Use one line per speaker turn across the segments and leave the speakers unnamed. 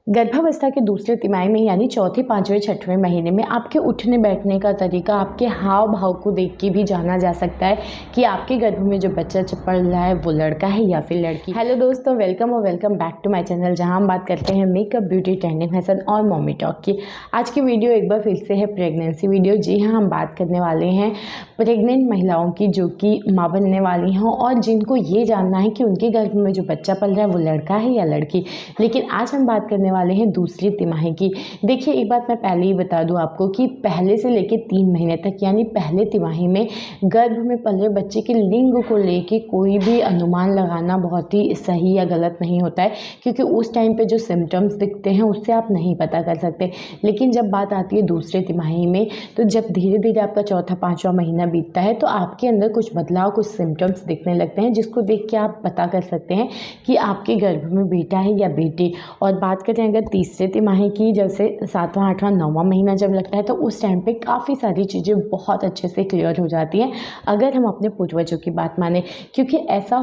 गर्भावस्था के दूसरे तिमाही में यानी चौथे, पाँचवें, छठवें महीने में आपके उठने बैठने का तरीका, आपके हाव भाव को देख के भी जाना जा सकता है कि आपके गर्भ में जो बच्चा पल रहा है वो लड़का है या फिर लड़की। हेलो दोस्तों, वेलकम और welcome back to my channel, जहां हम बात करते हैं मेकअप, ब्यूटी, ट्रेंडिंग, फैशन और मॉमी टॉक की। आज की वीडियो एक बार फिर से है प्रेगनेंसी वीडियो। जी हाँ, हम बात करने वाले हैं प्रेग्नेंट महिलाओं की जो कि माँ बनने वाली हों और जिनको ये जानना है कि उनके गर्भ में जो बच्चा पल रहा है वो लड़का है या लड़की। लेकिन आज हम बात करने वाले हैं दूसरी तिमाही की। देखिए, एक बात मैं पहले ही बता दूं आपको कि पहले से लेकर 3 महीने तक यानी पहले तिमाही में गर्भ में पल रहे बच्चे के लिंग को लेके कोई भी अनुमान लगाना बहुत ही सही या गलत नहीं होता है, क्योंकि उस टाइम पे जो सिम्टम्स दिखते हैं उससे आप नहीं पता कर सकते। लेकिन जब बात आती है दूसरे तिमाही में, तो जब धीरे धीरे आपका चौथा, पाँचवा महीना बीतता है तो आपके अंदर कुछ बदलाव, कुछ सिम्टम्स दिखने लगते हैं, जिसको देख के आप पता कर सकते हैं कि आपके गर्भ में बेटा है या बेटी। और बात करें अगर तीसरे तिमाही की, जैसे 7वां, 8वां, 9वां महीना जब लगता है तो उस टाइम पे काफ़ी सारी चीज़ें बहुत अच्छे से क्लियर हो जाती हैं, अगर हम अपने पूर्वजों की बात माने। क्योंकि ऐसा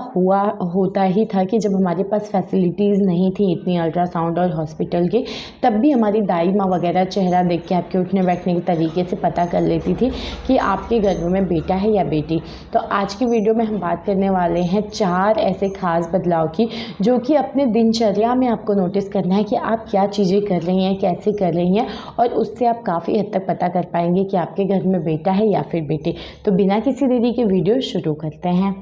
होता ही था कि जब हमारे पास फैसिलिटीज़ नहीं थी इतनी अल्ट्रासाउंड और हॉस्पिटल की, तब भी हमारी दाई माँ वगैरह चेहरा देख के, आपके उठने बैठने के तरीके से पता कर लेती थी कि आपके गर्भ में बेटा है या बेटी। तो आज की वीडियो में हम बात करने वाले हैं 4 ऐसे खास बदलाव की, जो कि अपने दिनचर्या में आपको नोटिस करना है कि आप क्या चीज़ें कर रही हैं, कैसे कर रही हैं, और उससे आप काफ़ी हद तक पता कर पाएंगे कि आपके घर में बेटा है या फिर बेटी। तो बिना किसी देरी के वीडियो शुरू करते हैं।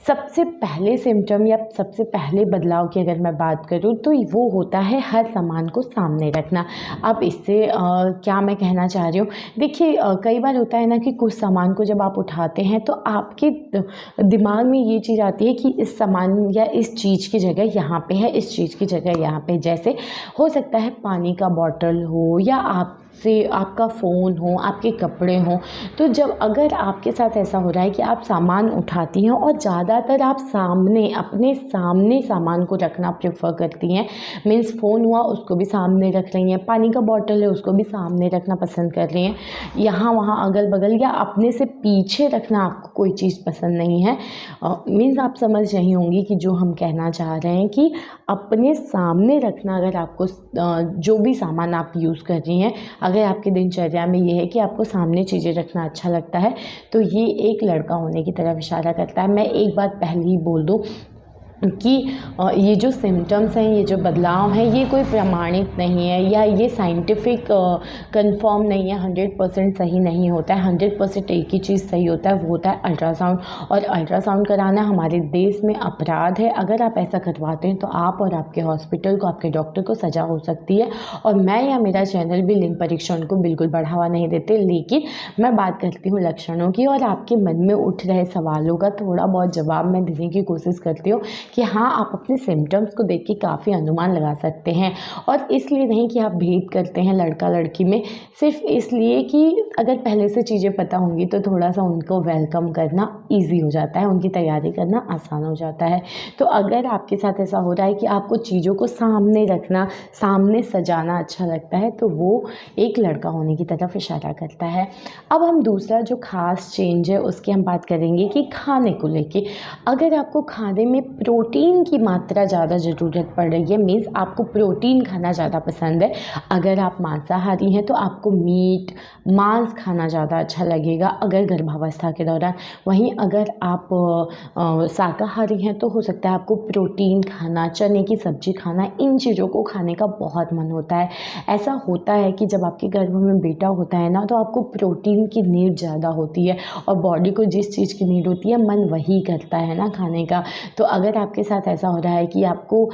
सबसे पहले सिम्टम या सबसे पहले बदलाव की अगर मैं बात करूं तो वो होता है हर सामान को सामने रखना। अब इससे क्या मैं कहना चाह रही हूँ, देखिए कई बार होता है ना कि कुछ सामान को जब आप उठाते हैं तो आपके दिमाग में ये चीज़ आती है कि इस सामान या इस चीज़ की जगह यहाँ पे है, इस चीज़ की जगह यहाँ पे। जैसे हो सकता है पानी का बॉटल हो, या आपसे आपका फ़ोन हो, आपके कपड़े हों। तो जब अगर आपके साथ ऐसा हो रहा है कि आप सामान उठाती हैं और ज़्यादातर आप सामने, अपने सामने सामान को रखना प्रेफर करती हैं, मीन्स फ़ोन हुआ उसको भी सामने रख रही हैं, पानी का बॉटल है उसको भी सामने रखना पसंद कर रही हैं, यहाँ वहाँ अगल बगल या अपने से पीछे रखना आपको कोई चीज़ पसंद नहीं है। मीन्स आप समझ रही होंगी कि जो हम कहना चाह रहे हैं कि अपने सामने रखना, अगर आपको जो भी सामान आप यूज़ कर रही हैं, अगर आपकी दिनचर्या में ये है कि आपको सामने चीज़ें रखना अच्छा लगता है, तो ये एक लड़का होने की तरफ इशारा करता है। मैं एक बात पहले ही बोल दूँ कि ये जो सिम्टम्स हैं, ये जो बदलाव हैं, ये कोई प्रमाणित नहीं है या ये साइंटिफिक कंफर्म नहीं है, 100% सही नहीं होता है। 100% एक ही चीज़ सही होता है, वो होता है अल्ट्रासाउंड। और अल्ट्रासाउंड कराना हमारे देश में अपराध है। अगर आप ऐसा करवाते हैं तो आप और आपके हॉस्पिटल को, आपके डॉक्टर को सज़ा हो सकती है। और मैं या मेरा चैनल भी लिंग परीक्षण को बिल्कुल बढ़ावा नहीं देते, लेकिन मैं बात करती हूँ लक्षणों की, और आपके मन में उठ रहे सवालों का थोड़ा बहुत जवाब मैं देने की कोशिश करती हूँ कि हाँ, आप अपने सिम्टम्स को देख के काफ़ी अनुमान लगा सकते हैं। और इसलिए नहीं कि आप भेद करते हैं लड़का लड़की में, सिर्फ इसलिए कि अगर पहले से चीज़ें पता होंगी तो थोड़ा सा उनको वेलकम करना ईजी हो जाता है, उनकी तैयारी करना आसान हो जाता है। तो अगर आपके साथ ऐसा हो रहा है कि आपको चीज़ों को सामने रखना, सामने सजाना अच्छा लगता है, तो वो एक लड़का होने की तरफ इशारा करता है। अब हम दूसरा जो खास चेंज है उसकी हम बात करेंगे कि खाने को लेके। अगर आपको खाने में प्रोटीन की मात्रा ज़्यादा ज़रूरत पड़ रही है, मीन्स आपको प्रोटीन खाना ज़्यादा पसंद है, अगर आप मांसाहारी हैं तो आपको मीट, मांस खाना ज़्यादा अच्छा लगेगा अगर गर्भावस्था के दौरान। वहीं अगर आप शाकाहारी हैं तो हो सकता है आपको प्रोटीन खाना, चने की सब्ज़ी खाना, इन चीज़ों को खाने का बहुत मन होता है। ऐसा होता है कि जब आपके गर्भ में बेटा होता है ना, तो आपको प्रोटीन की नीड ज़्यादा होती है, और बॉडी को जिस चीज़ की नीड होती है मन वही करता है ना खाने का। तो अगर आपके साथ ऐसा हो रहा है कि आपको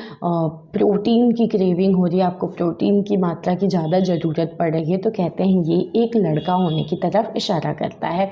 प्रोटीन की क्रेविंग हो रही है, आपको प्रोटीन की मात्रा की ज़्यादा ज़रूरत पड़ रही है, तो कहते हैं ये एक लड़का होने की तरफ इशारा करता है।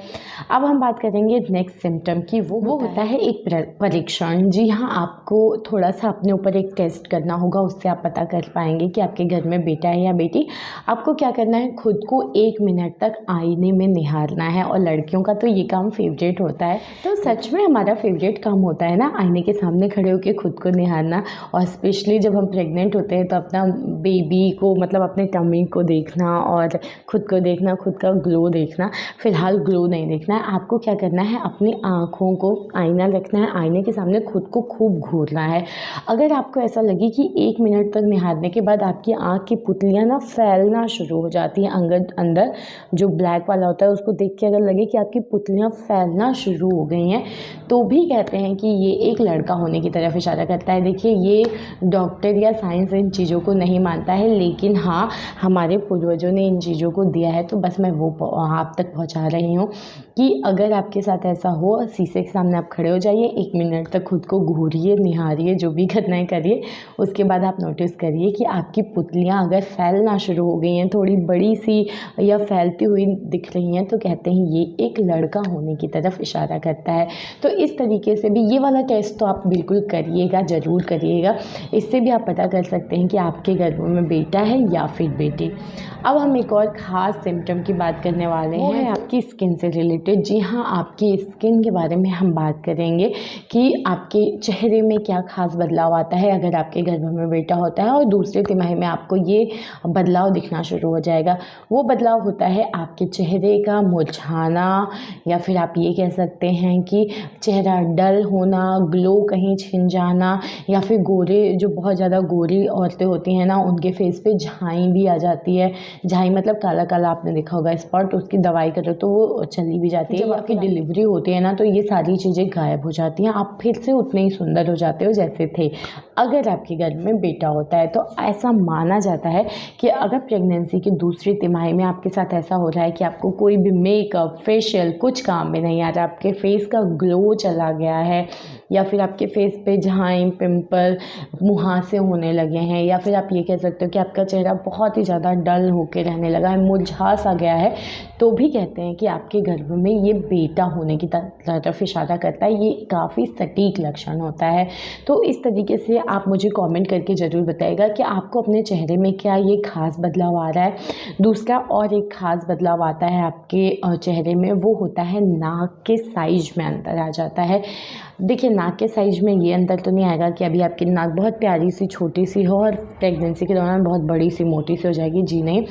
अब हम बात करेंगे नेक्स्ट सिम्टम की, वो होता है एक परीक्षण। जी हाँ, आपको थोड़ा सा अपने ऊपर एक टेस्ट करना होगा, उससे आप पता कर पाएंगे कि आपके घर में बेटा है या बेटी। आपको क्या करना है, खुद को 1 मिनट तक आईने में निहारना है, और लड़कियों का तो ये काम फेवरेट होता है। तो सच में हमारा फेवरेट काम होता है ना आईने के सामने खड़े होकर खुद को निहारना, और स्पेशली जब हम प्रेग्नेंट होते हैं तो अपना बेबी को मतलब अपने टमी को देखना और खुद को देखना, खुद का ग्लो देखना। फ़िलहाल ग्लो नहीं देखना है, आपको क्या करना है, अपनी आँखों को आईना रखना है, आईने के सामने खुद को खूब घूरना है। अगर आपको ऐसा लगे कि 1 मिनट तक निहारने के बाद आपकी आँख की पुतलियाँ ना फैलना शुरू हो जाती हैं, अंदर जो ब्लैक वाला होता है उसको देख के अगर लगे कि आपकी पुतलियाँ फैलना शुरू हो गई हैं, तो भी कहते हैं कि ये एक लड़का होने की तरफ इशारा करता है। देखिए, ये डॉक्टर या साइंस इन चीज़ों को नहीं मानता है, लेकिन हाँ, हमारे पूर्वजों ने इन चीज़ों को दिया है, तो बस मैं वो आप तक पहुंचा रही हूँ कि अगर आपके साथ ऐसा हो, शीशे के सामने आप खड़े हो जाइए, 1 मिनट तक खुद को घूरिए, निहारिए, जो भी करना है करिए। उसके बाद आप नोटिस करिए कि आपकी पुतलियाँ अगर फैलना शुरू हो गई हैं, थोड़ी बड़ी सी या फैलती हुई दिख रही हैं, तो कहते हैं ये एक लड़का होने की तरफ इशारा करता है। तो इस तरीके से भी ये वाला टेस्ट तो आप बिल्कुल करिएगा, ज़रूर करिएगा। इससे भी आप पता कर सकते हैं कि आपके गर्भ में बेटा है या फिर बेटी। अब हम एक और ख़ास सिम्टम की बात करने वाले हैं, वो है आपकी स्किन से रिलेटेड। जी हाँ, आपकी स्किन के बारे में हम बात करेंगे कि आपके चेहरे में क्या ख़ास बदलाव आता है अगर आपके गर्भ में बेटा होता है, और दूसरे तिमाही में आपको ये बदलाव दिखना शुरू हो जाएगा। वो बदलाव होता है आपके चेहरे का मुरझाना, या फिर आप ये कह सकते हैं कि चेहरा डल होना, ग्लो कहीं छिन जाना, या फिर गोरे, जो बहुत ज़्यादा गोरी औरतें होती हैं ना, उनके फेस पे झाई भी आ जाती है। झाई मतलब काला काला आपने देखा होगा स्पॉट, उसकी दवाई करो तो वो चली भी जाती है। जब आपकी डिलीवरी होती है ना, तो ये सारी चीज़ें गायब हो जाती हैं, आप फिर से उतने ही सुंदर हो जाते हो जैसे थे। अगर आपके घर में बेटा होता है तो ऐसा माना जाता है कि अगर प्रेगनेंसी की दूसरी तिमाही में आपके साथ ऐसा हो रहा है कि आपको कोई भी मेकअप, फेशियल कुछ काम में नहीं आ रहा, आपके फेस का ग्लो चला गया है, या फिर आपके फेस पे झाई, पिंपल, मुहासे होने लगे हैं, या फिर आप ये कह सकते हो कि आपका चेहरा बहुत ही ज़्यादा डल होकर रहने लगा है, मुरझा सा गया है, तो भी कहते हैं कि आपके गर्भ में ये बेटा होने की तरफ इशारा करता है। ये काफ़ी सटीक लक्षण होता है। तो इस तरीके से आप मुझे कमेंट करके ज़रूर बताइएगा कि आपको अपने चेहरे में क्या ये ख़ास बदलाव आ रहा है। दूसरा और एक ख़ास बदलाव आता है आपके चेहरे में, वो होता है नाक के साइज़ में अंतर आ जाता है। देखिए, नाक के साइज़ में ये अंतर तो नहीं आएगा कि अभी आपकी नाक बहुत प्यारी सी छोटी सी हो और प्रेगनेंसी के दौरान बहुत बड़ी सी मोटी सी हो जाएगी, जी नहीं।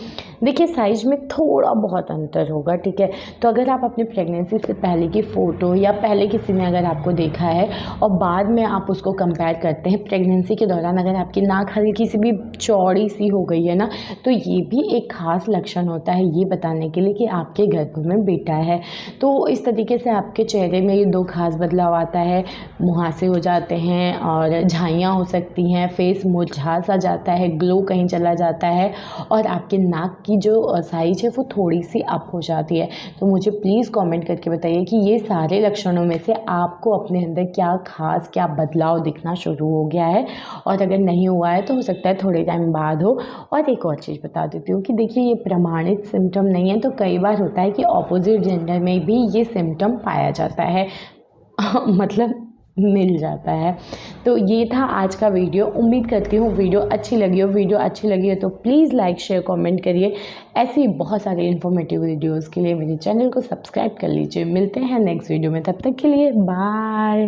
देखिए, साइज़ में थोड़ा बहुत अंतर होगा, ठीक है। तो अगर आप अपनी प्रेगनेंसी से पहले की फ़ोटो या पहले किसी ने अगर आपको देखा है और बाद में आप उसको कंपेयर करते हैं प्रेगनेंसी के दौरान, अगर आपकी नाक हल्की सी भी चौड़ी सी हो गई है ना, तो ये भी एक ख़ास लक्षण होता है ये बताने के लिए कि आपके गर्भ में बेटा है। तो इस तरीके से आपके चेहरे में ये 2 ख़ास बदलाव आता है। मुहासे हो जाते हैं और झाइयाँ हो सकती हैं, फेस मुरझा सा जाता है, ग्लो कहीं चला जाता है, और आपके नाक की जो साइज़ है वो थोड़ी सी अप हो जाती है। तो मुझे प्लीज़ कमेंट करके बताइए कि ये सारे लक्षणों में से आपको अपने अंदर क्या ख़ास, क्या बदलाव दिखना शुरू हो गया है, और अगर नहीं हुआ है तो हो सकता है थोड़े टाइम बाद हो। और एक और चीज़ बता देती हूँ कि देखिए, ये प्रमाणित सिम्टम नहीं है, तो कई बार होता है कि ऑपोजिट जेंडर में भी ये सिम्टम पाया जाता है मतलब मिल जाता है। तो ये था आज का वीडियो। उम्मीद करती हूँ वीडियो अच्छी लगी हो। वीडियो अच्छी लगी हो तो प्लीज़ लाइक, शेयर, कमेंट करिए। ऐसी बहुत सारे इन्फॉर्मेटिव वीडियोज़ के लिए मेरे चैनल को सब्सक्राइब कर लीजिए। मिलते हैं नेक्स्ट वीडियो में, तब तक के लिए बाय।